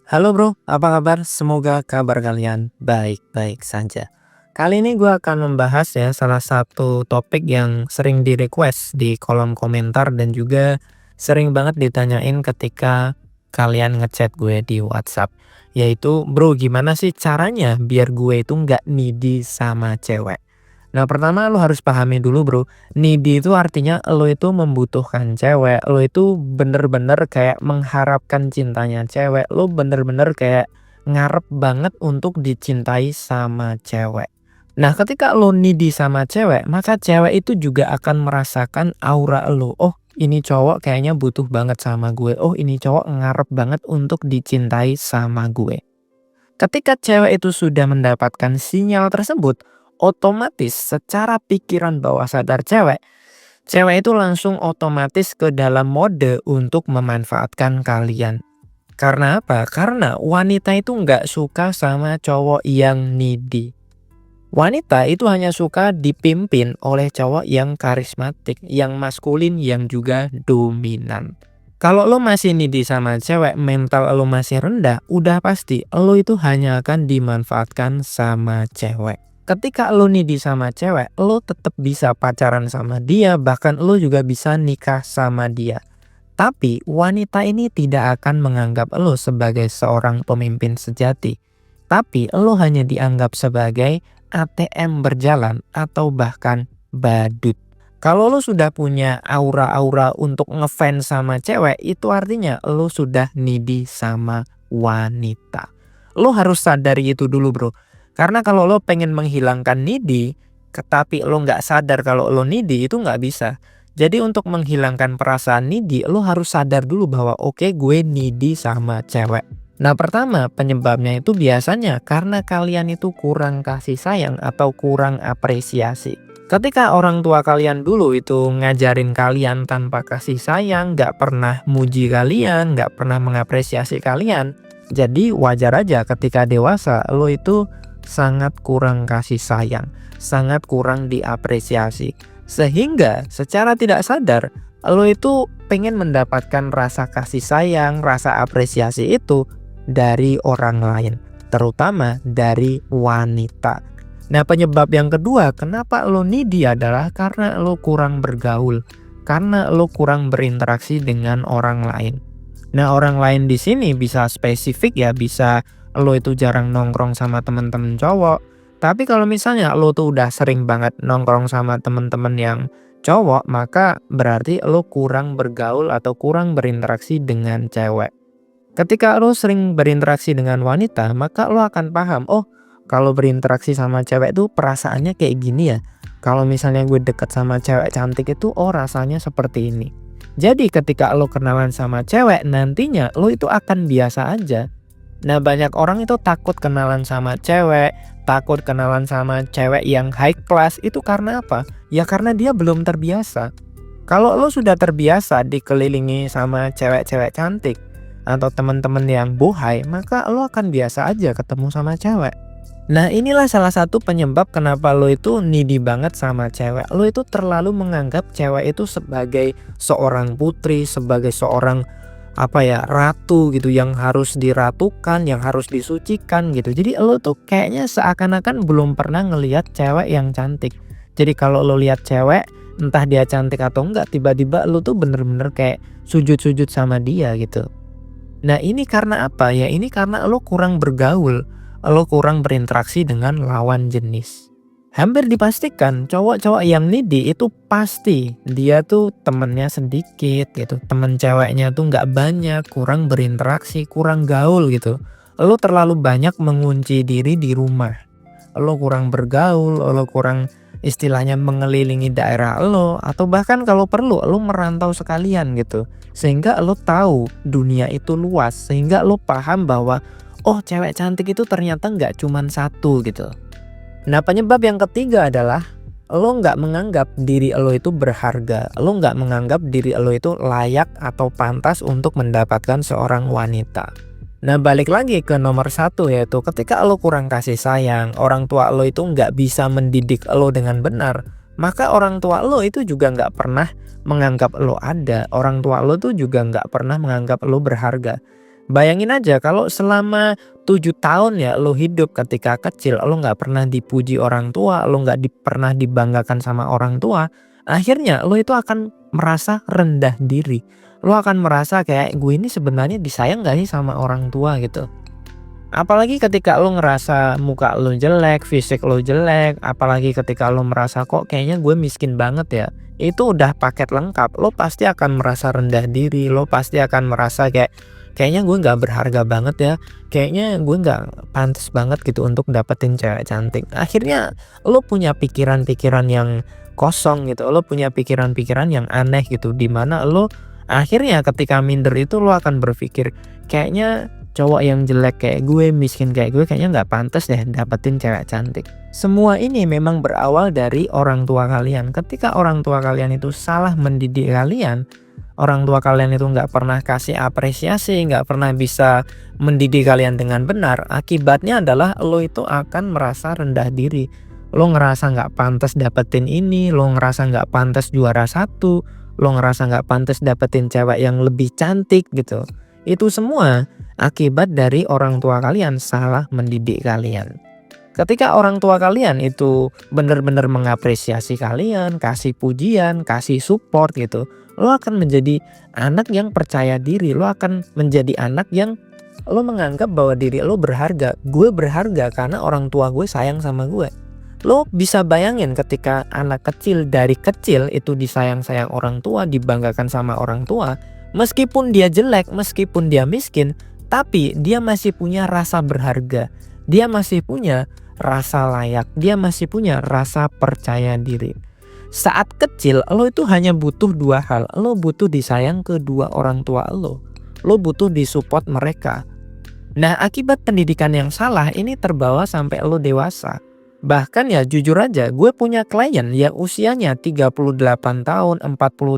Halo bro, apa kabar? Semoga kabar kalian baik-baik saja. Kali ini gue akan membahas ya salah satu topik yang sering di request di kolom komentar dan juga sering banget ditanyain ketika kalian ngechat gue di WhatsApp. Yaitu, bro gimana sih caranya biar gue itu nggak needy sama cewek? Nah, pertama lo harus pahami dulu bro, needy itu artinya lo itu membutuhkan cewek, lo itu bener-bener kayak mengharapkan cintanya cewek, lo bener-bener kayak ngarep banget untuk dicintai sama cewek. Nah, ketika lo needy sama cewek, maka cewek itu juga akan merasakan aura lo. Oh, ini cowok kayaknya butuh banget sama gue. Oh, ini cowok ngarep banget untuk dicintai sama gue. Ketika cewek itu sudah mendapatkan sinyal tersebut, otomatis secara pikiran bawah sadar cewek, cewek itu langsung otomatis ke dalam mode untuk memanfaatkan kalian. Karena apa? Karena wanita itu nggak suka sama cowok yang needy. Wanita itu hanya suka dipimpin oleh cowok yang karismatik, yang maskulin, yang juga dominan. Kalau lo masih needy sama cewek, mental lo masih rendah, udah pasti lo itu hanya akan dimanfaatkan sama cewek. Ketika lo needy sama cewek, lo tetap bisa pacaran sama dia, bahkan lo juga bisa nikah sama dia. Tapi wanita ini tidak akan menganggap lo sebagai seorang pemimpin sejati. Tapi lo hanya dianggap sebagai ATM berjalan atau bahkan badut. Kalau lo sudah punya aura-aura untuk ngefans sama cewek, itu artinya lo sudah needy sama wanita. Lo harus sadari itu dulu bro. Karena kalau lo pengen menghilangkan needy, tapi lo nggak sadar kalau lo needy, itu nggak bisa. Jadi untuk menghilangkan perasaan needy, lo harus sadar dulu bahwa oke, gue needy sama cewek. Nah, pertama penyebabnya itu biasanya karena kalian itu kurang kasih sayang atau kurang apresiasi. Ketika orang tua kalian dulu itu ngajarin kalian tanpa kasih sayang, nggak pernah muji kalian, nggak pernah mengapresiasi kalian, jadi wajar aja ketika dewasa lo itu sangat kurang kasih sayang, sangat kurang diapresiasi. Sehingga secara tidak sadar lo itu pengen mendapatkan rasa kasih sayang, rasa apresiasi itu dari orang lain, terutama dari wanita. Nah, penyebab yang kedua kenapa lo needy adalah karena lo kurang bergaul, karena lo kurang berinteraksi dengan orang lain. Nah, orang lain di sini bisa spesifik ya, bisa lo itu jarang nongkrong sama temen-temen cowok. Tapi kalau misalnya lo tuh udah sering banget nongkrong sama temen-temen yang cowok, maka berarti lo kurang bergaul atau kurang berinteraksi dengan cewek. Ketika lo sering berinteraksi dengan wanita, maka lo akan paham, oh kalau berinteraksi sama cewek tuh perasaannya kayak gini ya. Kalau misalnya gue deket sama cewek cantik itu, oh rasanya seperti ini. Jadi ketika lo kenalan sama cewek, nantinya lo itu akan biasa aja. Nah, banyak orang itu takut kenalan sama cewek, takut kenalan sama cewek yang high class, itu karena apa? Ya karena dia belum terbiasa. Kalau lo sudah terbiasa dikelilingi sama cewek-cewek cantik atau teman-teman yang bohai, maka lo akan biasa aja ketemu sama cewek. Nah, inilah salah satu penyebab kenapa lo itu needy banget sama cewek. Lo itu terlalu menganggap cewek itu sebagai seorang putri, sebagai seorang ratu gitu, yang harus diratukan, yang harus disucikan gitu. Jadi lo tuh kayaknya seakan-akan belum pernah ngelihat cewek yang cantik. Jadi kalau lo lihat cewek, entah dia cantik atau enggak, tiba-tiba lo tuh bener-bener kayak sujud-sujud sama dia gitu. Nah, ini karena apa ya? Ini karena lo kurang bergaul, lo kurang berinteraksi dengan lawan jenis. Hampir dipastikan cowok-cowok yang needy itu pasti dia tuh temennya sedikit gitu, temen ceweknya tuh nggak banyak, kurang berinteraksi, kurang gaul gitu. Lo terlalu banyak mengunci diri di rumah, lo kurang bergaul, lo kurang istilahnya mengelilingi daerah lo, atau bahkan kalau perlu lo merantau sekalian gitu. Sehingga lo tahu dunia itu luas, sehingga lo paham bahwa oh cewek cantik itu ternyata nggak cuman satu gitu. Nah, penyebab yang ketiga adalah lo nggak menganggap diri lo itu berharga, lo nggak menganggap diri lo itu layak atau pantas untuk mendapatkan seorang wanita. Nah, balik lagi ke nomor satu, yaitu ketika lo kurang kasih sayang, orang tua lo itu nggak bisa mendidik lo dengan benar, maka orang tua lo itu juga nggak pernah menganggap lo ada, orang tua lo tuh juga nggak pernah menganggap lo berharga. Bayangin aja kalau selama 7 tahun ya lo hidup ketika kecil, lo nggak pernah dipuji orang tua, lo nggak pernah dibanggakan sama orang tua, akhirnya lo itu akan merasa rendah diri. Lo akan merasa kayak, gue ini sebenarnya disayang gak sih sama orang tua gitu. Apalagi ketika lo ngerasa muka lo jelek, fisik lo jelek, apalagi ketika lo merasa kok kayaknya gue miskin banget ya. Itu udah paket lengkap, lo pasti akan merasa rendah diri, lo pasti akan merasa kayak kayaknya gue nggak berharga banget ya, kayaknya gue nggak pantas banget gitu untuk dapetin cewek cantik. Akhirnya lo punya pikiran-pikiran yang kosong gitu, lo punya pikiran-pikiran yang aneh gitu, dimana lo akhirnya ketika minder itu lo akan berpikir kayaknya cowok yang jelek kayak gue, miskin kayak gue kayaknya nggak pantas deh dapetin cewek cantik. Semua ini memang berawal dari orang tua kalian. Ketika orang tua kalian itu salah mendidik kalian, orang tua kalian itu nggak pernah kasih apresiasi, nggak pernah bisa mendidik kalian dengan benar, akibatnya adalah lo itu akan merasa rendah diri. Lo ngerasa nggak pantas dapetin ini, lo ngerasa nggak pantas juara satu, lo ngerasa nggak pantas dapetin cewek yang lebih cantik gitu. Itu semua akibat dari orang tua kalian salah mendidik kalian. Ketika orang tua kalian itu benar-benar mengapresiasi kalian, kasih pujian, kasih support gitu, lo akan menjadi anak yang percaya diri, lo akan menjadi anak yang lo menganggap bahwa diri lo berharga. Gue berharga karena orang tua gue sayang sama gue. Lo bisa bayangin ketika anak kecil dari kecil itu disayang-sayang orang tua, dibanggakan sama orang tua, meskipun dia jelek, meskipun dia miskin, tapi dia masih punya rasa berharga. Dia masih punya rasa layak. Dia masih punya rasa percaya diri. Saat kecil lo itu hanya butuh 2 hal. Lo butuh disayang kedua orang tua lo. Lo butuh disupport mereka. Nah, akibat pendidikan yang salah ini terbawa sampai lo dewasa. Bahkan ya jujur aja, gue punya klien yang usianya 38 tahun, 40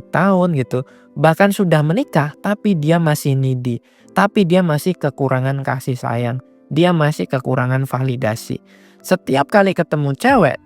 tahun gitu. Bahkan sudah menikah tapi dia masih needy. Tapi dia masih kekurangan kasih sayang. Dia masih kekurangan validasi. Setiap kali ketemu cewek,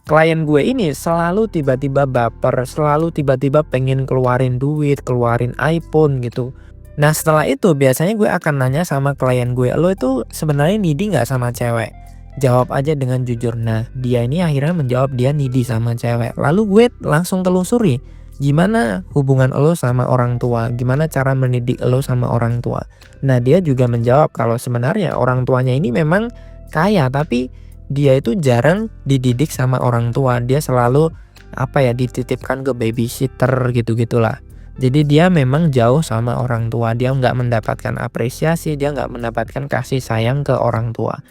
klien gue ini selalu tiba-tiba baper, selalu tiba-tiba pengen keluarin duit, keluarin iPhone gitu. Nah setelah itu biasanya gue akan nanya sama klien gue, lo itu sebenarnya needy gak sama cewek? Jawab aja dengan jujur. Nah dia ini akhirnya menjawab dia needy sama cewek. Lalu gue langsung telusuri, gimana hubungan lo sama orang tua, gimana cara mendidik lo sama orang tua. Nah dia juga menjawab kalau sebenarnya orang tuanya ini memang kaya, tapi dia itu jarang dididik sama orang tua. Dia selalu dititipkan ke babysitter gitu-gitulah. Jadi dia memang jauh sama orang tua. Dia nggak mendapatkan apresiasi, dia nggak mendapatkan kasih sayang ke orang tua.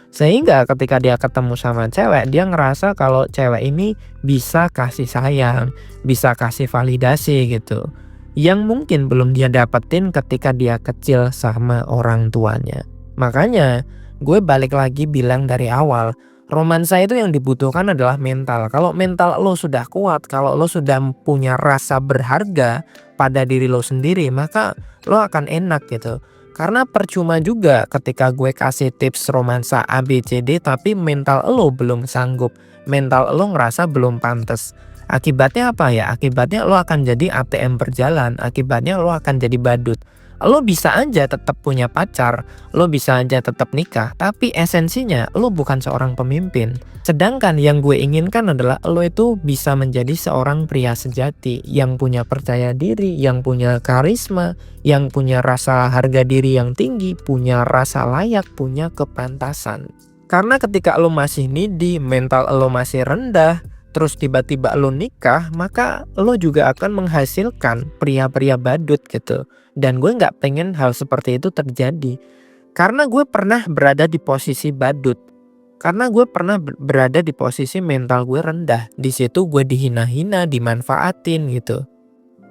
Sehingga ketika dia ketemu sama cewek, dia ngerasa kalau cewek ini bisa kasih sayang, bisa kasih validasi gitu, yang mungkin belum dia dapetin ketika dia kecil sama orang tuanya. Makanya gue balik lagi bilang dari awal, romansa itu yang dibutuhkan adalah mental. Kalau mental lo sudah kuat, kalau lo sudah punya rasa berharga pada diri lo sendiri, maka lo akan enak gitu. Karena percuma juga ketika gue kasih tips romansa ABCD tapi mental lo belum sanggup, mental lo ngerasa belum pantas. Akibatnya apa ya? Akibatnya lo akan jadi ATM berjalan, akibatnya lo akan jadi badut. Lo bisa aja tetap punya pacar, lo bisa aja tetap nikah, tapi esensinya lo bukan seorang pemimpin. Sedangkan yang gue inginkan adalah lo itu bisa menjadi seorang pria sejati yang punya percaya diri, yang punya karisma, yang punya rasa harga diri yang tinggi, punya rasa layak, punya kepantasan. Karena ketika lo masih needy, mental lo masih rendah, terus tiba-tiba lo nikah, maka lo juga akan menghasilkan pria-pria badut gitu. Dan gue gak pengen hal seperti itu terjadi. Karena gue pernah berada di posisi badut. Karena gue pernah berada di posisi mental gue rendah. Di situ gue dihina-hina, dimanfaatin gitu.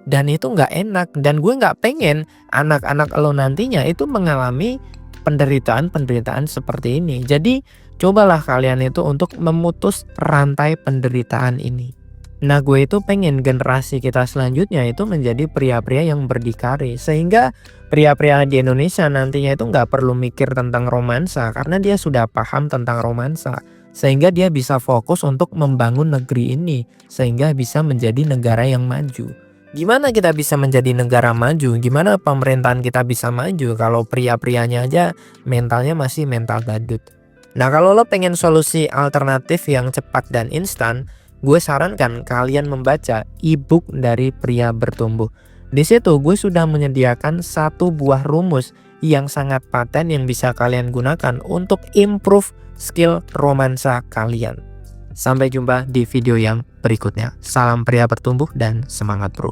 Dan itu gak enak. Dan gue gak pengen anak-anak lo nantinya itu mengalami penderitaan-penderitaan seperti ini. Jadi cobalah kalian itu untuk memutus rantai penderitaan ini. Nah gue itu pengen generasi kita selanjutnya itu menjadi pria-pria yang berdikari. Sehingga pria-pria di Indonesia nantinya itu gak perlu mikir tentang romansa. Karena dia sudah paham tentang romansa. Sehingga dia bisa fokus untuk membangun negeri ini. Sehingga bisa menjadi negara yang maju. Gimana kita bisa menjadi negara maju? Gimana pemerintahan kita bisa maju kalau pria-prianya aja mentalnya masih mental badut? Nah, kalau lo pengen solusi alternatif yang cepat dan instan, gue sarankan kalian membaca e-book dari Pria Bertumbuh. Di situ gue sudah menyediakan satu buah rumus yang sangat paten yang bisa kalian gunakan untuk improve skill romansa kalian. Sampai jumpa di video yang berikutnya. Salam pria bertumbuh dan semangat bro.